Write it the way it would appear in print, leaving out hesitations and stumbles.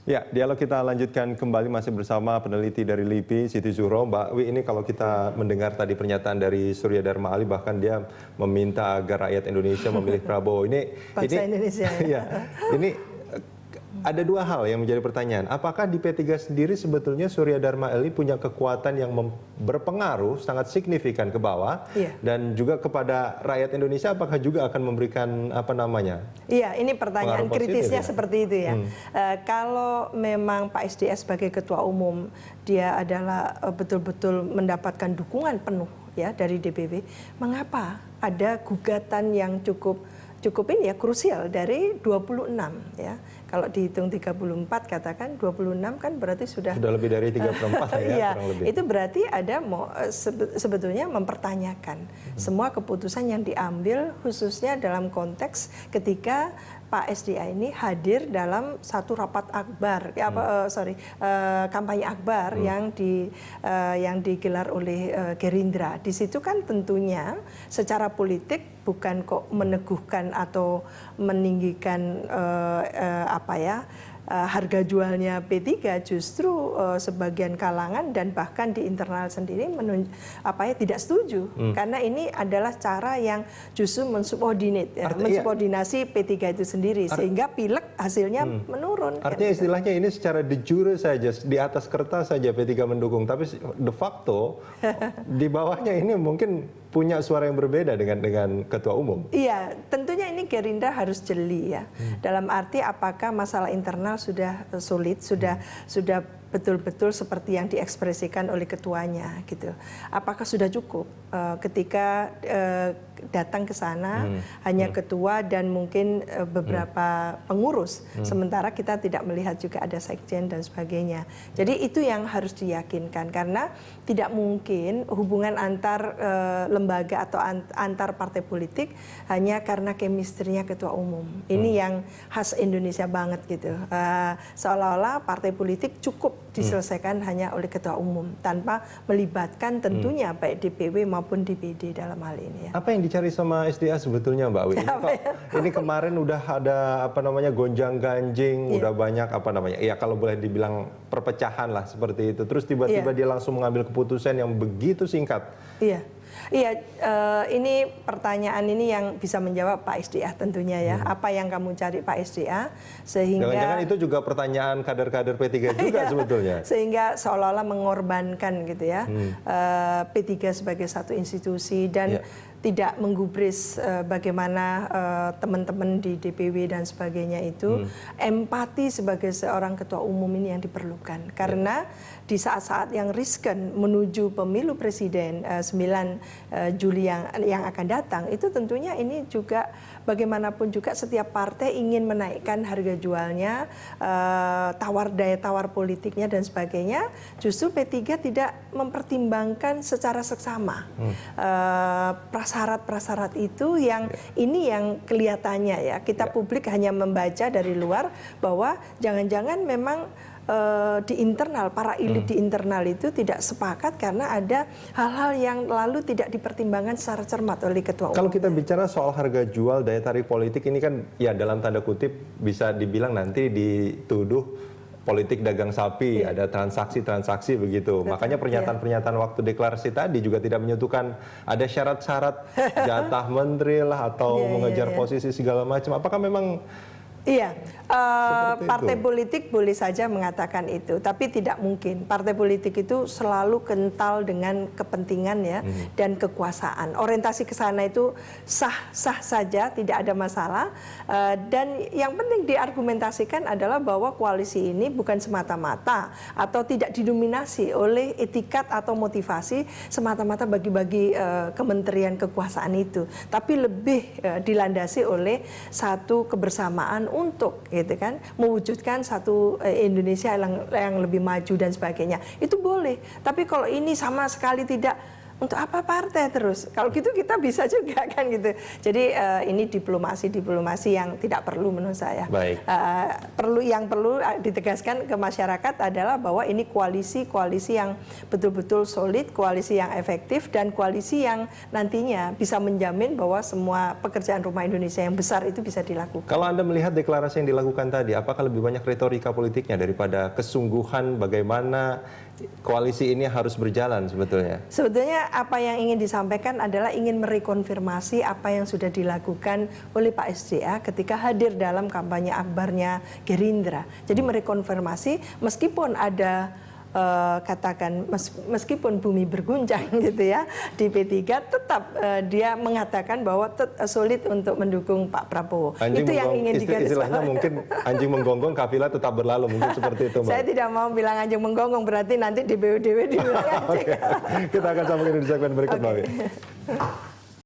Ya, dialog kita lanjutkan kembali masih bersama peneliti dari LIPI, Siti Zuhro. Mbak Wi, ini kalau kita mendengar tadi pernyataan dari Surya Dharma Ali, bahkan dia meminta agar rakyat Indonesia memilih Prabowo. Bangsa Indonesia. Ya, ini ada dua hal yang menjadi pertanyaan. Apakah di P3 sendiri sebetulnya Surya Dharma Ali punya kekuatan yang berpengaruh sangat signifikan ke bawah, dan juga kepada rakyat Indonesia, apakah juga akan memberikan Iya, ini pertanyaan kritisnya seperti itu ya. Kalau memang Pak SDA sebagai ketua umum, dia adalah betul-betul mendapatkan dukungan penuh ya dari DPW, mengapa ada gugatan yang cukup ini ya krusial dari 26 ya. Kalau dihitung 34 katakan 26 kan berarti sudah lebih dari 3/4 ya, iya, kurang lebih. itu berarti ada sebetulnya mempertanyakan semua keputusan yang diambil, khususnya dalam konteks ketika Pak SDA ini hadir dalam satu rapat akbar, kampanye akbar yang digelar oleh Gerindra. Di situ kan tentunya secara politik bukan kok meneguhkan atau meninggikan harga jualnya P3, justru sebagian kalangan dan bahkan di internal sendiri tidak setuju, karena ini adalah cara yang justru mensubordinasi P3 itu sendiri, sehingga pileg hasilnya menurun. Artinya istilahnya ini secara de jure saja, di atas kertas saja P3 mendukung, tapi de facto di bawahnya ini mungkin punya suara yang berbeda dengan ketua umum. Iya, tentunya ini Gerindra harus jeli ya. Dalam arti apakah masalah internal sudah sulit, sudah betul-betul seperti yang diekspresikan oleh ketuanya gitu. Apakah sudah cukup ketika datang ke sana hanya ketua dan mungkin beberapa pengurus, sementara kita tidak melihat juga ada sekjen dan sebagainya. Jadi itu yang harus diyakinkan, karena tidak mungkin hubungan antar lembaga atau antar partai politik hanya karena chemistry-nya ketua umum. Ini yang khas Indonesia banget gitu. Seolah-olah partai politik cukup diselesaikan hanya oleh ketua umum tanpa melibatkan tentunya baik DPW maupun DPD dalam hal ini ya. Apa yang dicari sama SDA sebetulnya, Mbak Wi? Ini kemarin udah ada gonjang-ganjing, udah banyak ya kalau boleh dibilang perpecahan lah seperti itu. Terus tiba-tiba dia langsung mengambil keputusan yang begitu singkat. Iya, ini pertanyaan ini yang bisa menjawab Pak SDA tentunya ya. Apa yang kamu cari Pak SDA, sehingga jangan-jangan itu juga pertanyaan kader-kader P3 juga sebetulnya. Sehingga seolah-olah mengorbankan gitu ya P3 sebagai satu institusi dan tidak menggubris bagaimana teman-teman di DPW dan sebagainya itu. Empati sebagai seorang ketua umum ini yang diperlukan, karena di saat-saat yang riskan menuju pemilu presiden 9 Juli yang akan datang, itu tentunya ini juga bagaimanapun juga setiap partai ingin menaikkan harga jualnya, daya tawar politiknya dan sebagainya. Justru P3 tidak mempertimbangkan secara seksama prasyarat-prasyarat itu yang ini yang kelihatannya ya kita publik hanya membaca dari luar bahwa jangan-jangan memang di internal, para elit di internal itu tidak sepakat karena ada hal-hal yang lalu tidak dipertimbangkan secara cermat oleh ketua umum. Kalau kita bicara soal harga jual, daya tarik politik ini kan ya dalam tanda kutip bisa dibilang nanti dituduh politik dagang sapi, ada transaksi-transaksi begitu. Makanya pernyataan-pernyataan waktu deklarasi tadi juga tidak menyentuhkan ada syarat-syarat jatah menteri lah atau mengejar posisi segala macam. Apakah memang partai politik boleh saja mengatakan itu, tapi tidak mungkin. Partai politik itu selalu kental dengan kepentingan ya dan kekuasaan. Orientasi ke sana itu sah-sah saja, tidak ada masalah. Dan yang penting diargumentasikan adalah bahwa koalisi ini bukan semata-mata atau tidak didominasi oleh etikat atau motivasi semata-mata bagi-bagi kementerian kekuasaan itu, tapi lebih dilandasi oleh satu kebersamaan untuk gitu kan mewujudkan satu Indonesia yang lebih maju dan sebagainya. Itu boleh. Tapi kalau ini sama sekali tidak Untuk apa partai terus? Kalau gitu kita bisa juga kan gitu. Jadi ini diplomasi yang tidak perlu menurut saya. Baik. Perlu ditegaskan ke masyarakat adalah bahwa ini koalisi yang betul-betul solid, koalisi yang efektif, dan koalisi yang nantinya bisa menjamin bahwa semua pekerjaan rumah Indonesia yang besar itu bisa dilakukan. Kalau Anda melihat deklarasi yang dilakukan tadi, apakah lebih banyak retorika politiknya daripada kesungguhan bagaimana koalisi ini harus berjalan sebetulnya? Sebetulnya apa yang ingin disampaikan adalah ingin merekonfirmasi apa yang sudah dilakukan oleh Pak SDA ketika hadir dalam kampanye akbarnya Gerindra. Jadi merekonfirmasi meskipun ada katakan meskipun bumi berguncang gitu ya di P3, tetap dia mengatakan bahwa sulit untuk mendukung Pak Prabowo. Itu yang ingin digarisbawahi. Istilahnya mungkin anjing menggonggong kafilah tetap berlalu, mungkin seperti itu, Mbak. Saya tidak mau bilang anjing menggonggong, berarti nanti DPW dibilang anjing. Kita akan sambungin di segmen berikut, Mbak.